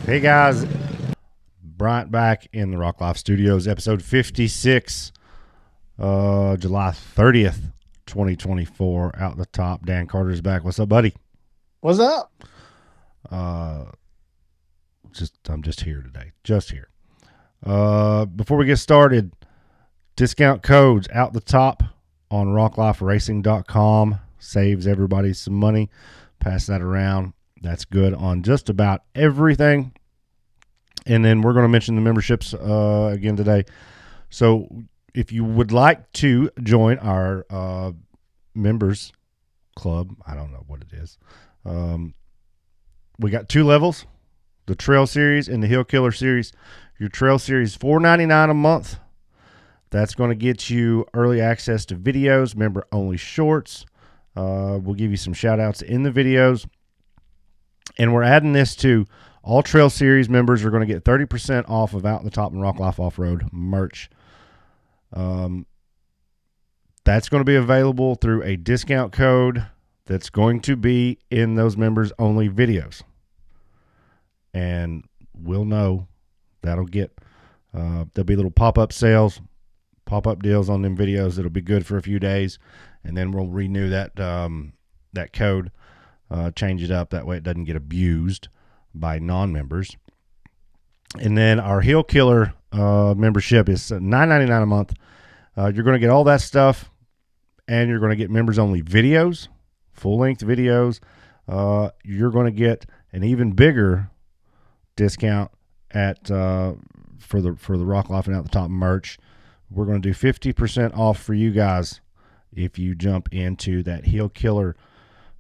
Hey guys, Bryant back in the Rock Life Studios, episode 56, July 30th, 2024. Out the top, Dan Carter's back. What's up, buddy? What's up? I'm just here today, just here. Before we get started, discount codes out the top on rockliferacing.com saves everybody some money. Pass that around. That's good on just about everything. And then we're going to mention the memberships again today. So if you would like to join our members club, I don't know what it is. We got two levels, the Trail Series and the Hill Killer Series. Your Trail Series, $4.99 a month. That's going to get you early access to videos, member-only shorts. We'll give you some shout-outs in the videos. And we're adding this to all Trail Series members are going to get 30% off of Out the Top and Rock Life Off-Road merch. That's going to be available through a discount code that's going to be in those members-only videos. And we'll know that'll get, there'll be little pop-up sales, pop-up deals on them videos. It'll be good for a few days. And then we'll renew that code, change it up. That way it doesn't get abused by non-members. And then our Hill Killer membership is $9.99 a month. You're going to get all that stuff, and you're going to get members-only videos, full-length videos. You're going to get an even bigger discount at for the Rock Life and Out the Top merch. We're going to do 50% off for you guys if you jump into that Hill Killer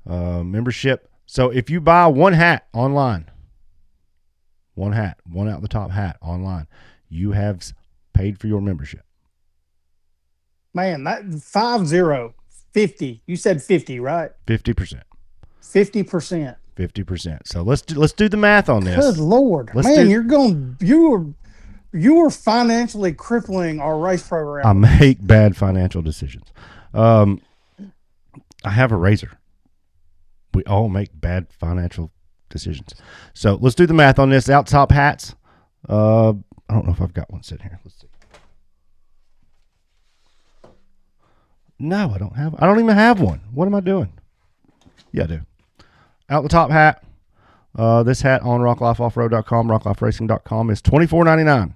membership. So if you buy one hat online, one Out the Top hat online, you have paid for your membership. Man, that 50. You said 50, right? 50%. 50%. 50%. So let's do the math on this. Good Lord. Man, you were financially crippling our race program. I make bad financial decisions. I have a razor. We all make bad financial decisions. So let's do the math on this. Out top hats. I don't know if I've got one sitting here. Let's see. No, I don't have. I don't even have one. What am I doing? Yeah, I do. Out the top hat. This hat on rocklifeoffroad.com, rockliferacing.com is $24.99.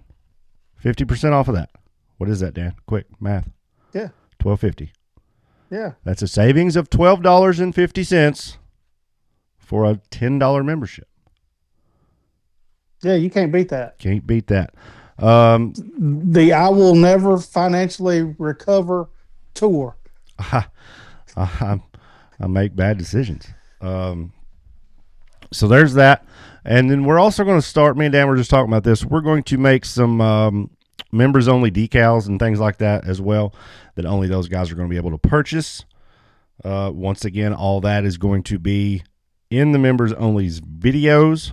50% off of that. What is that, Dan? Quick math. Yeah. $12.50. Yeah. That's a savings of $12.50 for a $10 membership. Yeah, you can't beat that. Can't beat that. The I will never financially recover tour. I make bad decisions. So there's that. And then we're also going to start, me and Dan were just talking about this, we're going to make some members-only decals and things like that as well that only those guys are going to be able to purchase. Once again, all that is going to be in the members-only's videos.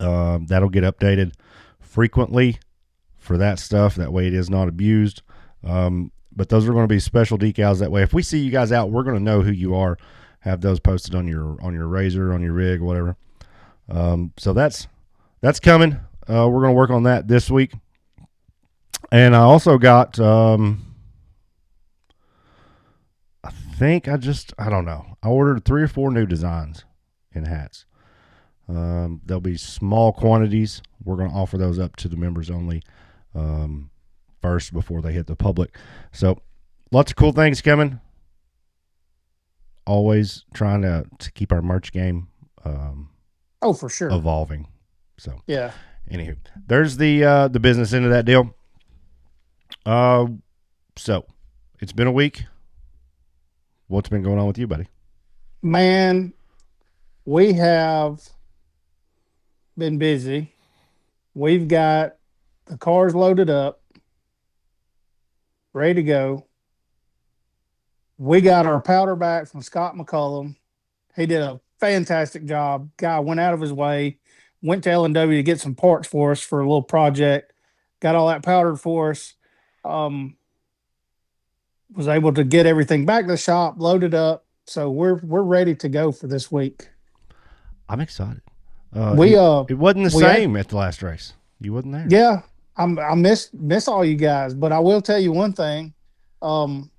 That'll get updated frequently for that stuff. That way it is not abused. But those are going to be special decals. That way, if we see you guys out, we're going to know who you are. Have those posted on your razor, on your rig, whatever. So that's coming. We're going to work on that this week. And I also got, I don't know. I ordered 3 or 4 new designs in hats. There'll be small quantities. We're going to offer those up to the members only first before they hit the public. So lots of cool things coming. Always trying to keep our merch game For sure. evolving. So yeah. Anywho, there's the business end of that deal. So it's been a week. What's been going on with you, buddy? Man, we have been busy. We've got the cars loaded up, ready to go. We got our powder back from Scott McCullum. He did a fantastic job. Guy went out of his way, went to L&W to get some parts for us for a little project. Got all that powdered for us. Was able to get everything back to the shop, loaded up. So we're ready to go for this week. I'm excited. We It wasn't the we had same at the last race. You wasn't there. yeah, I miss all you guys, but I will tell you one thing. Um,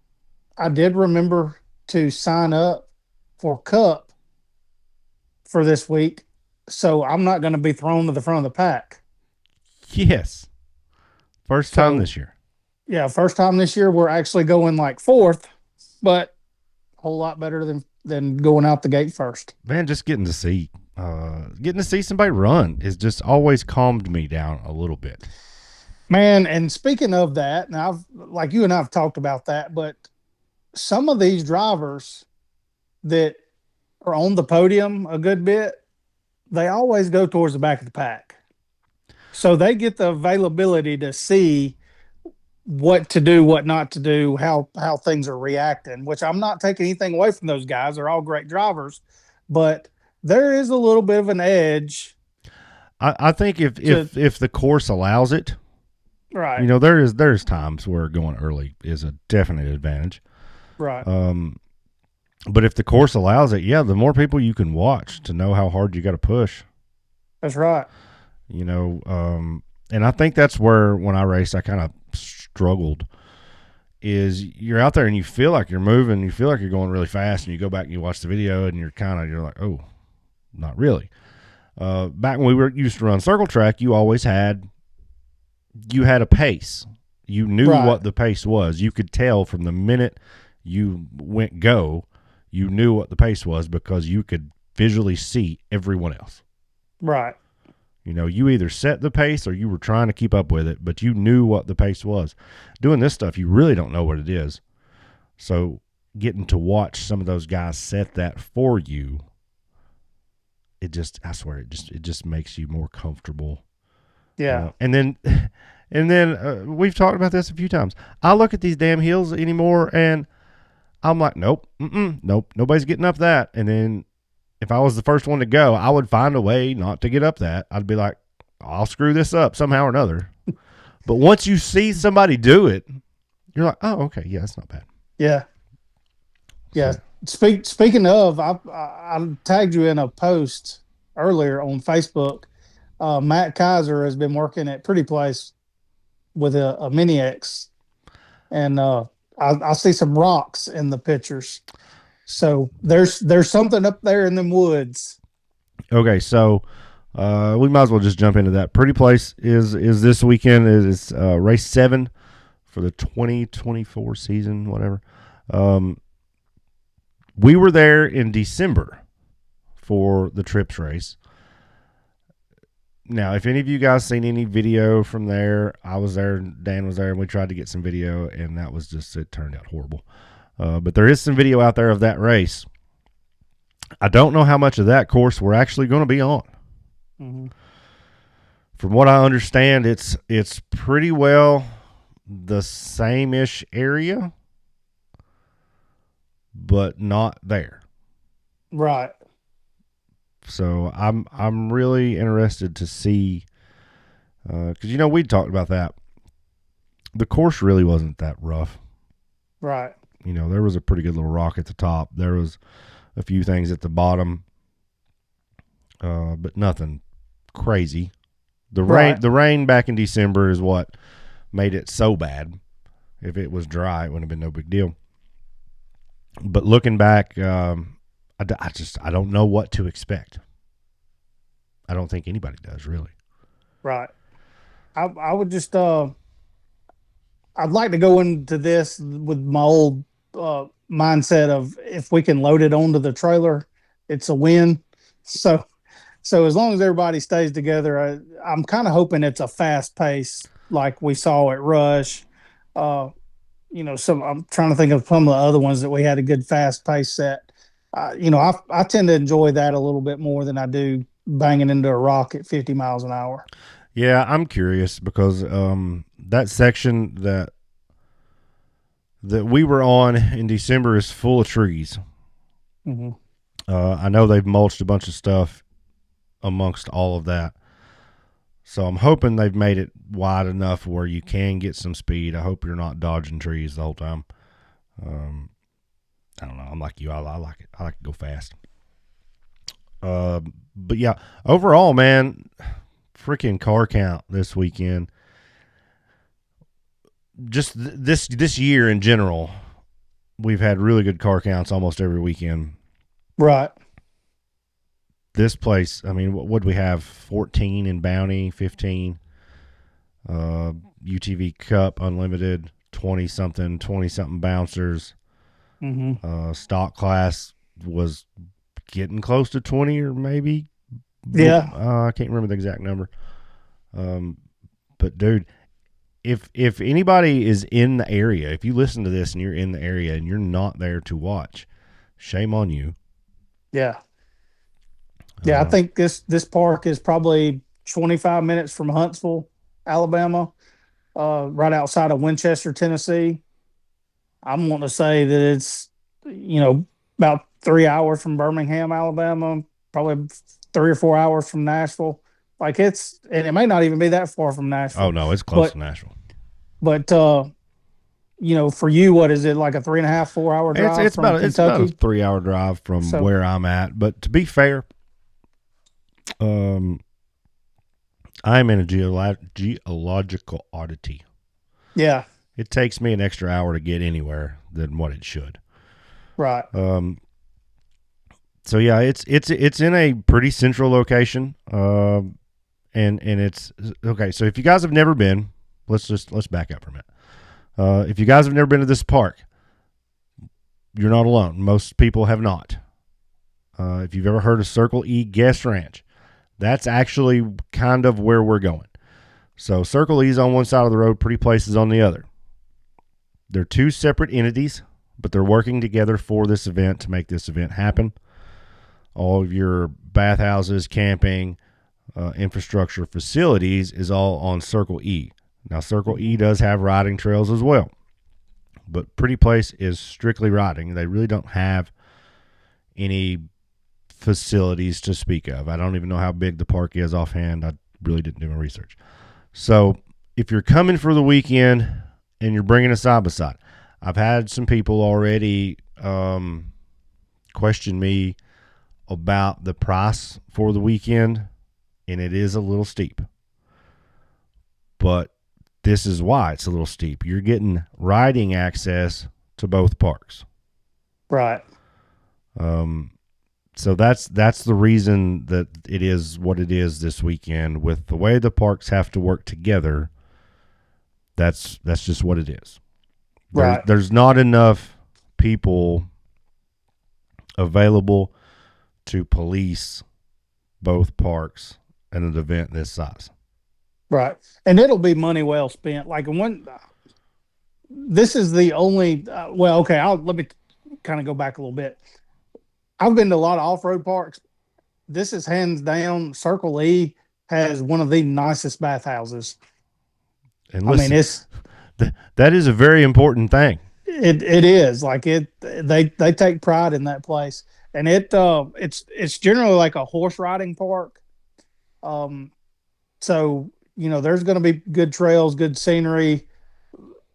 I did remember to sign up for Cup for this week, so I'm not going to be thrown to the front of the pack. Yes, first time So this year. yeah, first time this year we're actually going like fourth, but a whole lot better than going out the gate first. Man, just getting to see somebody run is just always calmed me down a little bit. Man, and speaking of that, now I've like you and I've talked about that, but some of these drivers that are on the podium a good bit, they always go towards the back of the pack. So they get the availability to see what to do, what not to do, how things are reacting, which I'm not taking anything away from those guys. They're all great drivers, but there is a little bit of an edge I think to if the course allows it, right, there's times where going early is a definite advantage. right. But if the course allows it, yeah, the more people you can watch to know how hard you got to push. That's right. You know, and I think that's where when I raced, I kind of struggled. Is you're out there and you feel like you're moving, you feel like you're going really fast, and you go back and you watch the video, and you're like, oh, not really. Back when we were used to run circle track, you always had a pace. You knew Right, what the pace was. You could tell from the minute you went go, you knew what the pace was because you could visually see everyone else. right. You know, you either set the pace or you were trying to keep up with it, but you knew what the pace was. Doing this stuff, you really don't know what it is. So getting to watch some of those guys set that for you, I swear, it just makes you more comfortable. Yeah. And then we've talked about this a few times. I look at these damn hills anymore, and I'm like, nope, nope, nobody's getting up that. And then if I was the first one to go, I would find a way not to get up that. I'd be like, I'll screw this up somehow or another. But once you see somebody do it, you're like, oh, okay, yeah, that's not bad. Yeah. Yeah. So, Speaking of, I tagged you in a post earlier on Facebook. Matt Kaiser has been working at Pretty Place with a Mini X, and I see some rocks in the pictures. So there's something up there in them woods. okay, so we might as well just jump into that. Pretty Place is this weekend. It is race 7 for the 2024 season, whatever. We were there in December for the Trips race. Now, if any of you guys seen any video from there, I was there, Dan was there, and we tried to get some video, and it turned out horrible. But there is some video out there of that race. I don't know how much of that course we're actually going to be on. Mm-hmm. From what I understand, it's pretty well the same-ish area, but not there. Right. So I'm really interested to see, because we talked about that. The course really wasn't that rough. Right. There was a pretty good little rock at the top. There was a few things at the bottom, but nothing crazy. Right. The rain back in December is what made it so bad. If it was dry, it wouldn't have been no big deal. But looking back, I don't know what to expect. I don't think anybody does, really. Right. I would just I'd like to go into this with my old mindset of if we can load it onto the trailer, it's a win. So as long as everybody stays together, I'm kind of hoping it's a fast pace like we saw at Rush. Uh, some I'm trying to think of some of the other ones that we had a good fast pace set. I tend to enjoy that a little bit more than I do banging into a rock at 50 miles an hour. Yeah, I'm curious because that section that we were on in December is full of trees. Mm-hmm. I know they've mulched a bunch of stuff amongst all of that. So I'm hoping they've made it wide enough where you can get some speed. I hope you're not dodging trees the whole time. I don't know. I'm like you. I like it. I like to go fast. But yeah, overall, man, freaking car count this weekend. Just this year in general, we've had really good car counts almost every weekend. Right. This place, I mean, what would we have? 14 in Bounty, 15 UTV Cup Unlimited, 20 something bouncers. Mm-hmm. Stock class was getting close to 20 or maybe. Yeah. I can't remember the exact number. But dude, if anybody is in the area, if you listen to this and you're in the area and you're not there to watch, shame on you. Yeah. Yeah. I think this park is probably 25 minutes from Huntsville, Alabama, right outside of Winchester, Tennessee. I'm wanting to say that it's, about 3 hours from Birmingham, Alabama, probably 3 or 4 hours from Nashville. Like and it may not even be that far from Oh Nashville, no, it's close but, to Nashville. but, for you, what is it, like a 3.5, 4 hour It's drive it's from about a Kentucky? 3 hour drive from So, where I'm at. But to be fair, um, I'm in a geological oddity. yeah, It takes me an extra hour to get anywhere than what it should. right, So yeah, it's in a pretty central location. And it's okay. So if you guys have never been, let's back up for a minute. If you guys have never been to this park, you're not alone. Most people have not. If you've ever heard of Circle E Guest Ranch, that's actually kind of where we're going. So Circle E is on one side of the road, Pretty Places on the other. They're two separate entities, but they're working together for this event to make this event happen. All of your bathhouses, camping, infrastructure facilities is all on Circle E. Now, Circle E does have riding trails as well, but Pretty Place is strictly riding. They really don't have any facilities to speak of. I don't even know how big the park is offhand. I really didn't do my research. So if you're coming for the weekend and you're bringing a side by side, I've had some people already question me about the price for the weekend, and it is a little steep. But this is why it's a little steep. You're getting riding access to both parks. right, So that's the reason that it is what it is this weekend. With the way the parks have to work together, that's just what it is. right, There's not enough people available to police both parks in an event this size. right. And it'll be money well spent. This is the only, well, okay, let me kind of go back a little bit. I've been to a lot of off road parks. This is hands down. Circle E has one of the nicest bathhouses. And I mean, listen, that is a very important thing. it is like they take pride in that place, and it's generally like a horse riding park. Um, so there's going to be good trails, good scenery.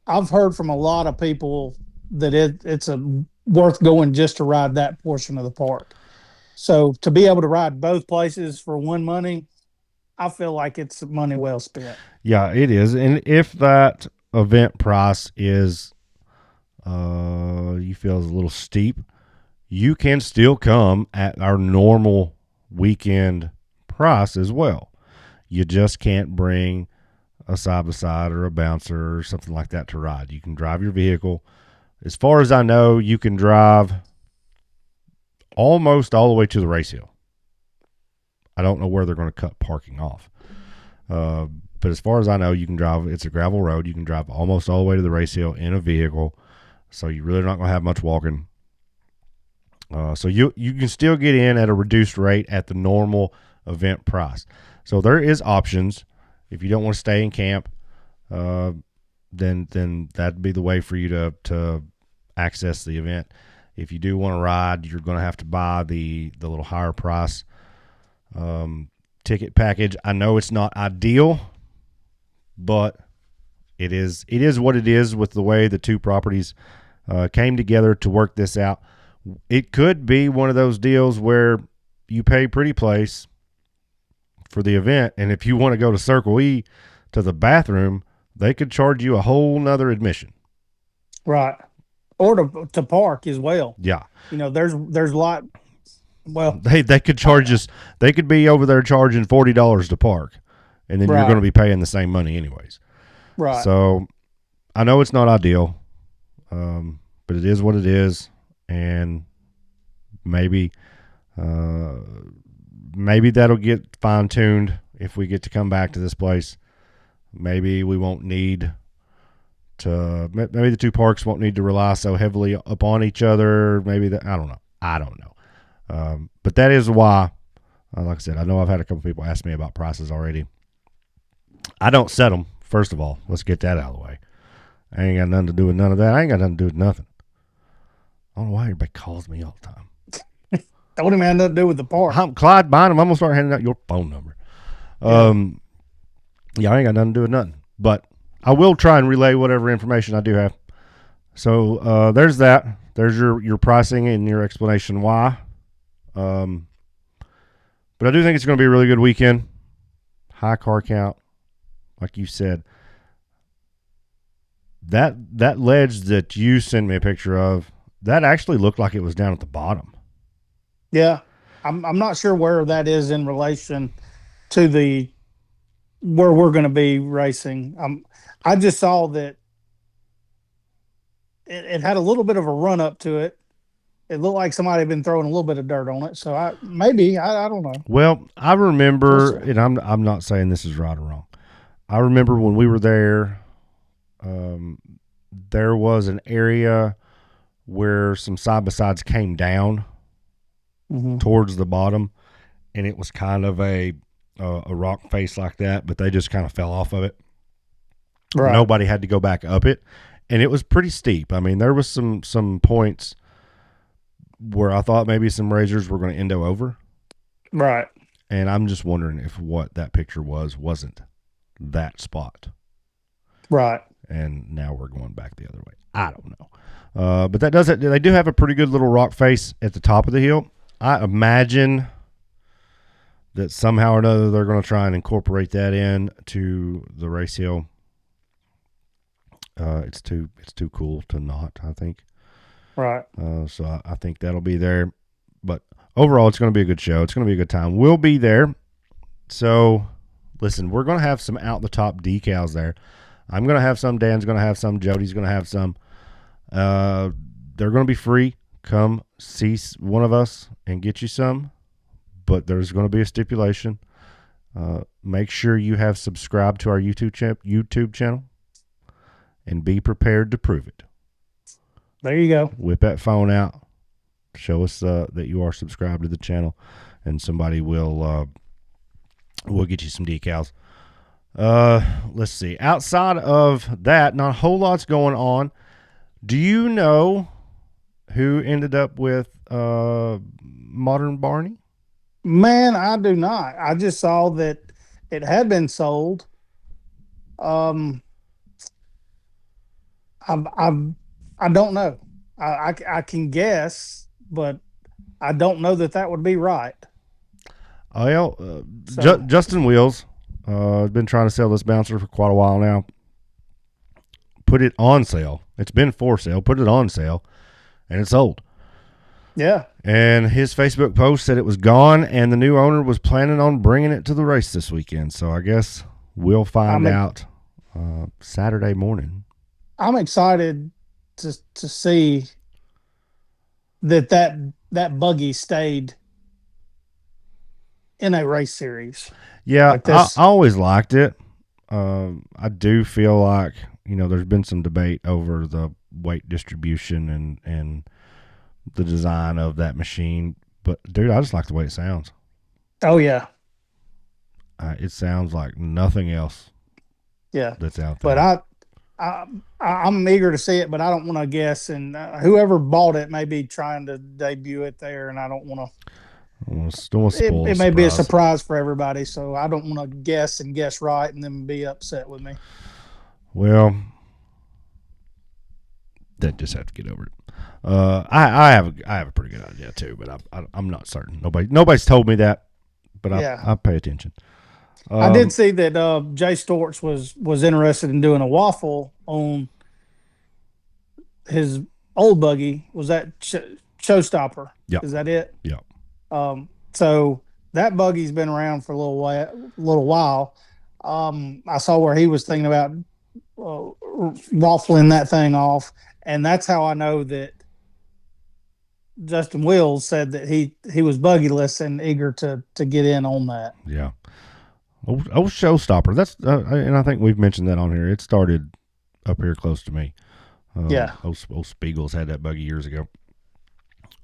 I've heard from a lot of people that it's worth going just to ride that portion of the park. So to be able to ride both places for one money, I feel like it's money well spent. Yeah, it is. And if that event price is you feel is a little steep, you can still come at our normal weekend price as well. You just can't bring a side by side or a bouncer or something like that to ride. You can drive your vehicle. As far as I know, you can drive almost all the way to the race hill. I don't know where they're going to cut parking off. But as far as I know, you can drive. It's a gravel road. You can drive almost all the way to the race hill in a vehicle. So you're really not going to have much walking. So you can still get in at a reduced rate at the normal event price. So there is options. If you don't want to stay in camp, then that'd be the way for you to access the event. If you do want to ride, you're going to have to buy the little higher price ticket package. I know it's not ideal, but it is what it is with the way the two properties came together to work this out. It could be one of those deals where you pay Pretty Place for the event, and if you want to go to Circle E to the bathroom, they could charge you a whole nother admission. Right. Or to park as well. Yeah. There's a lot. Well, They could charge us. They could be over there charging $40 to park, and then you're going to be paying the same money anyways. Right. So I know it's not ideal, but it is what it is, and maybe that'll get fine tuned if we get to come back to this place. Maybe we won't need to. Maybe the two parks won't need to rely so heavily upon each other. Maybe that. I don't know. But that is why, like I said, I know I've had a couple people ask me about prices already. I don't set them, first of all. Let's get that out of the way. I ain't got nothing to do with none of that. I ain't got nothing to do with nothing. I don't know why everybody calls me all the time. That wouldn't have nothing to do with the park. I'm Clyde Bynum. I'm going to start handing out your phone number. Yeah, I ain't got nothing to do with nothing. But I will try and relay whatever information I do have. So there's that. There's your pricing and your explanation why. But I do think it's going to be a really good weekend. High car count, like you said. That ledge that you sent me a picture of, that actually looked like it was down at the bottom. Yeah, I'm not sure where that is in relation to where we're going to be racing. I just saw that it had a little bit of a run up to it. It looked like somebody had been throwing a little bit of dirt on it. So I don't know. Well, I remember, and I'm not saying this is right or wrong. I remember when we were there, there was an area where some side by sides came down towards the bottom, and it was kind of a rock face like that, but they just kind of fell off of it. Right. Nobody had to go back up it, and it was pretty steep. I mean, there was some points where I thought maybe some racers were going to endo over. Right. And I'm just wondering if what that picture wasn't that spot. Right. And now we're going back the other way. I don't know. But that does it. They do have a pretty good little rock face at the top of the hill. I imagine that somehow or another they're going to try and incorporate that in to the race hill. It's too cool to not, I think. Right. So I think that'll be there. But overall, it's going to be a good show. It's going to be a good time. We'll be there. So, listen, we're going to have some out-the-top decals there. I'm going to have some. Dan's going to have some. Jody's going to have some. They're going to be free. Come see one of us and get you some. But there's going to be a stipulation. Make sure you have subscribed to our YouTube channel and be prepared to prove it. There you go. Whip that phone out. Show us that you are subscribed to the channel, and somebody will get you some decals. Let's see. Outside of that, not a whole lot's going on. Do you know who ended up with Modern Barney? Man, I do not. I just saw that it had been sold. I don't know. I can guess, but I don't know that would be right. Well, Justin Wheels has been trying to sell this bouncer for quite a while now. Put it on sale. It's been for sale. Put it on sale, and it's sold. Yeah. And his Facebook post said it was gone, and the new owner was planning on bringing it to the race this weekend. So I guess we'll find out Saturday morning. I'm excited to see that buggy stayed in a race series. Yeah, like I always liked it. I do feel like, there's been some debate over the weight distribution and the design of that machine. But, dude, I just like the way it sounds. Oh, yeah. It sounds like nothing else. Yeah. That's out there. But I'm eager to see it, but I don't want to guess. And whoever bought it may be trying to debut it there, and I don't want to. It may be a surprise for everybody, so I don't want to guess right and then be upset with me. Well, just have to get over it. I have a pretty good idea too, but I'm not certain. Nobody's told me that, but Yeah. I pay attention. I did see that Jay Storch was interested in doing a waffle on his old buggy. Was that Showstopper? Yeah, Is that it? yeah, So that buggy's been around for a little while. I saw where he was thinking about waffling that thing off, and that's how I know that Justin Wills said that he was buggyless and eager to get in on that. yeah. Old Showstopper. That's and I think we've mentioned that on here. It started up here close to me. Yeah. Old Spiegels had that buggy years ago.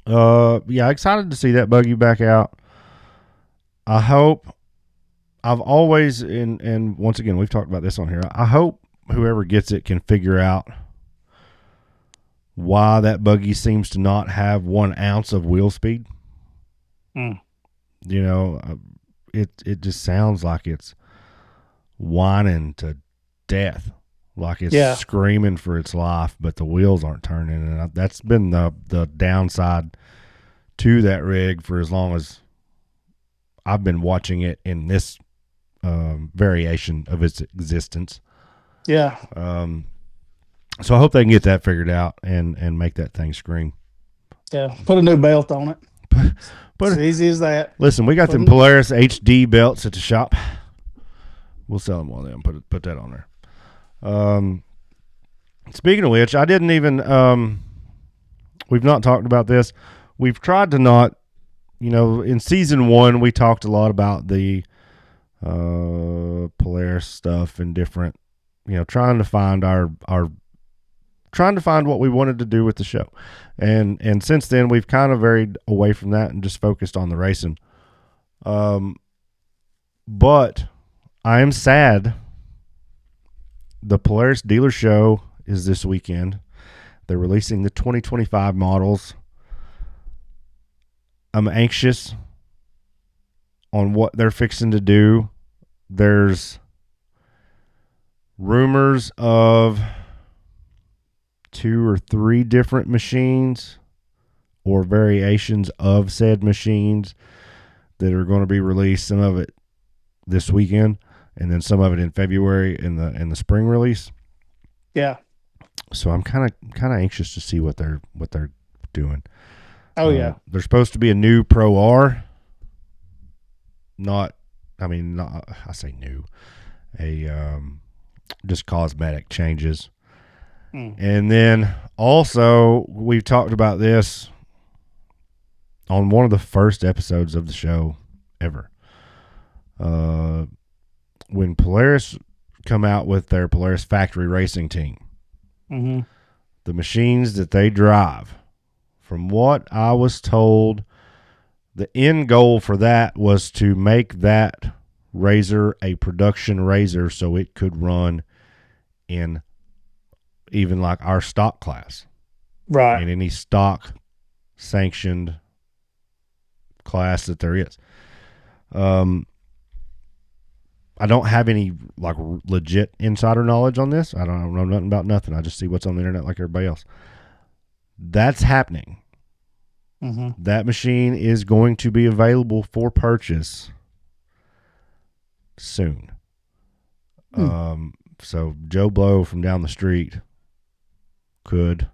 Yeah, excited to see that buggy back out. I hope. I've always and once again we've talked about this on here. I hope whoever gets it can figure out why that buggy seems to not have 1 ounce of wheel speed. Mm. You know, it just sounds like it's whining to death, like it's screaming for its life, but the wheels aren't turning, and that's been the downside to that rig for as long as I've been watching it in this variation of its existence. Yeah. So I hope they can get that figured out and make that thing scream. Yeah. Put a new belt on it. But as easy as that. Listen, we got them Polaris HD belts at the shop. We'll sell them one of them. Put that on there. Speaking of which, I didn't even. We've not talked about this. We've tried to not. In season 1, we talked a lot about the Polaris stuff and different. Trying to find trying to find what we wanted to do with the show. And since then, we've kind of varied away from that and just focused on the racing. But I am sad. The Polaris dealer show is this weekend. They're releasing the 2025 models. I'm anxious on what they're fixing to do. There's rumors of 2 or 3 different machines or variations of said machines that are going to be released. Some of it this weekend, and then some of it in February in the spring release. Yeah. So I'm kind of anxious to see what they're doing. Oh yeah. There's supposed to be a new Pro R. I say new. Just cosmetic changes. And then also, we've talked about this on one of the first episodes of the show ever. When Polaris come out with their Polaris factory racing team, the machines that they drive, from what I was told, the end goal for that was to make that RZR a production RZR so it could run in even like our stock class. Right. In any stock sanctioned class that there is. I don't have any like legit insider knowledge on this. I don't know nothing about nothing. I just see what's on the internet like everybody else. That's happening. That machine is going to be available for purchase soon. So Joe Blow from down the street could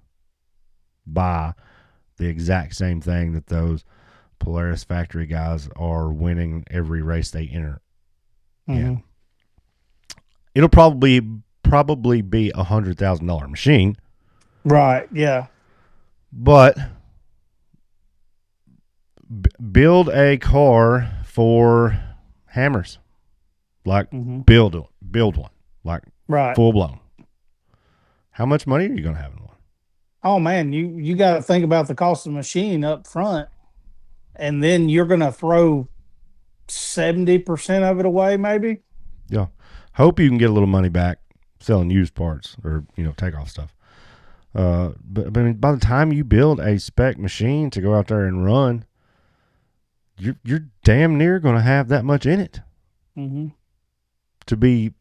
buy the exact same thing that those Polaris factory guys are winning every race they enter. Yeah. It'll probably be $100,000 machine. Right. Yeah. But build a car for hammers. Like build one. Like full blown. How much money are you going to have in one? Oh man, you got to think about the cost of the machine up front, and then you're going to throw 70% of it away, maybe. Yeah. Hope you can get a little money back selling used parts or takeoff stuff. But I mean, by the time you build a spec machine to go out there and run, you're damn near going to have that much in it to be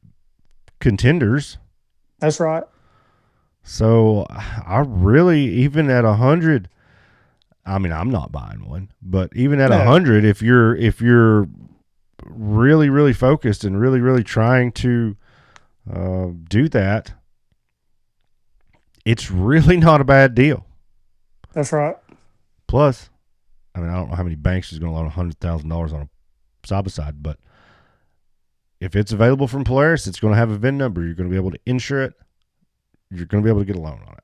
contenders. That's right. So I really, even at 100, I mean, I'm not buying one, but even at No, 100, if you're really, really focused and really, really trying to do that, it's really not a bad deal. that's right. Plus, I mean, I don't know how many banks is going to loan $100,000 on a side by side, but if it's available from Polaris, it's going to have a VIN number. You're going to be able to insure it. You're going to be able to get a loan on it.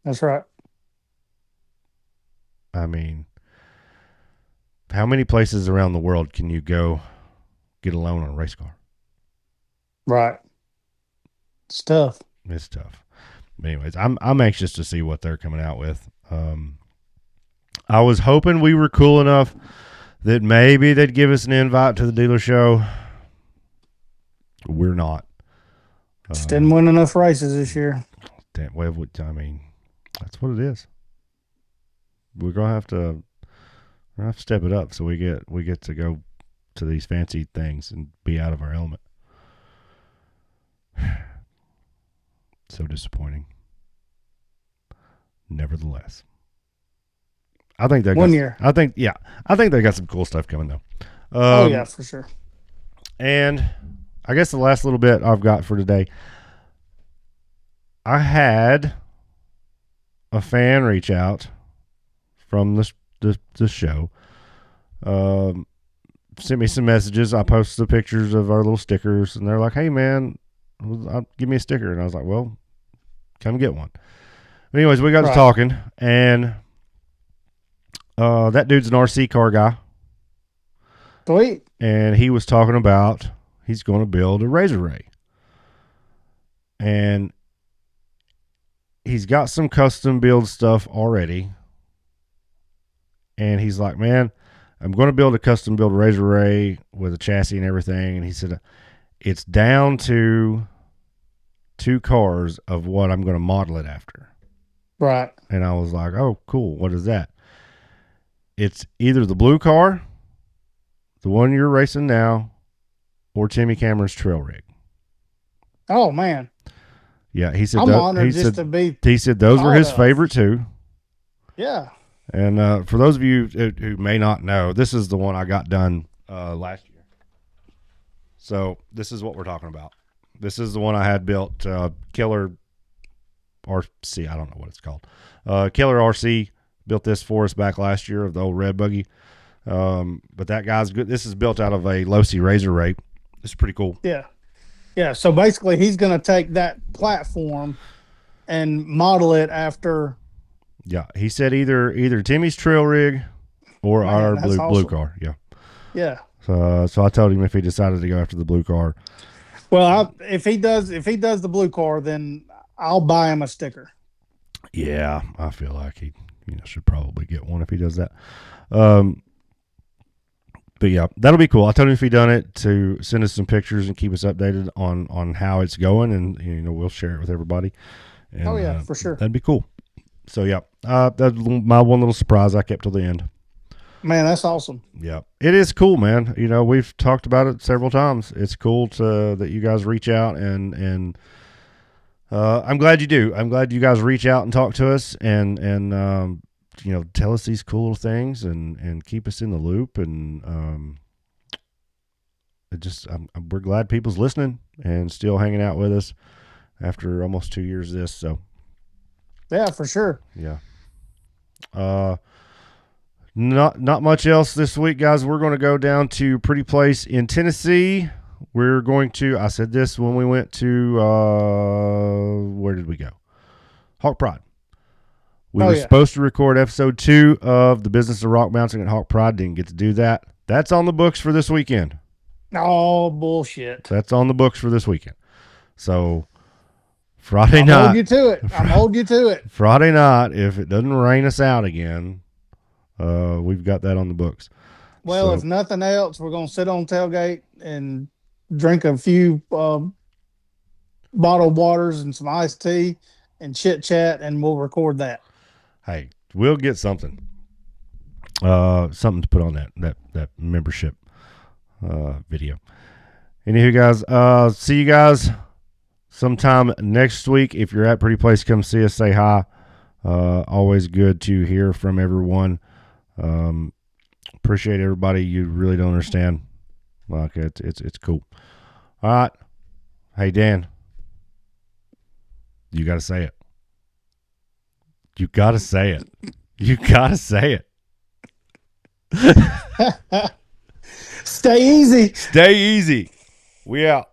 That's right. I mean, how many places around the world can you go get a loan on a race car? Right. It's tough. It's tough. But anyways, I'm anxious to see what they're coming out with. I was hoping we were cool enough that maybe they'd give us an invite to the dealer show. We're not. Just didn't win enough races this year. Well, I mean, that's what it is. We're gonna have to step it up so we get to go to these fancy things and be out of our element. So disappointing. Nevertheless, I think they One year. I think they got some cool stuff coming though. Oh yeah, for sure. And I guess the last little bit I've got for today, I had a fan reach out from the show. Sent me some messages. I posted the pictures of our little stickers, and they're like, "Hey man, give me a sticker." And I was like, "Well, come get one." But anyways, we got to talking, and that dude's an RC car guy. Sweet. And he was talking about he's going to build a Razor Ray, and he's got some custom build stuff already. And he's like, "Man, I'm going to build a custom build Razor Ray with a chassis and everything." And he said, "It's down to 2 cars of what I'm going to model it after." Right. And I was like, "Oh, cool. What is that?" It's either the blue car, the one you're racing now, or Timmy Cameron's trail rig. Oh man. Yeah, he said. I'm honored just to be. He said those were his favorite too. Yeah. And for those of you who may not know, this is the one I got done last year. So this is what we're talking about. This is the one I had built, Killer RC. I don't know what it's called. Killer RC built this for us back last year of the old red buggy. But that guy's good. This is built out of a Losi Razor Ray. It's pretty cool. Yeah. Yeah. So basically, he's going to take that platform and model it after. Yeah, he said either Timmy's trail rig or our blue car. Yeah. Yeah. So I told him if he decided to go after the blue car. Well, if he does the blue car, then I'll buy him a sticker. Yeah, I feel like he should probably get one if he does that. But yeah, that'll be cool. I told him if he done it to send us some pictures and keep us updated on how it's going, and we'll share it with everybody. And, for sure. That'd be cool. So yeah, that's my one little surprise I kept till the end. Man, that's awesome. Yeah, it is cool, man. We've talked about it several times. It's cool that you guys reach out and I'm glad you do. I'm glad you guys reach out and talk to us and tell us these cool things and keep us in the loop. And we're glad people's listening and still hanging out with us after almost 2 years of this. So yeah, for sure. Yeah. Not much else this week, guys. We're going to go down to Pretty Place in Tennessee. We're going to, I said this when we went to, where did we go? Hawk Pride. We were supposed to record episode 2 of the Business of Rock Bouncing at Hawk Pride. Didn't get to do that. That's on the books for this weekend. Oh, bullshit. That's on the books for this weekend. So Friday night. I'm holding you to it. Friday night, if it doesn't rain us out again, we've got that on the books. Well, if nothing else, we're going to sit on tailgate and drink a few bottled waters and some iced tea and chit chat, and we'll record that. Hey, we'll get something to put on that membership video. Anywho, guys, see you guys sometime next week. If you're at Pretty Place, come see us. Say hi. Always good to hear from everyone. Appreciate everybody. You really don't understand. Like it's cool. All right. Hey Dan, you got to say it. You got to say it. You got to say it. Stay easy. Stay easy. We out.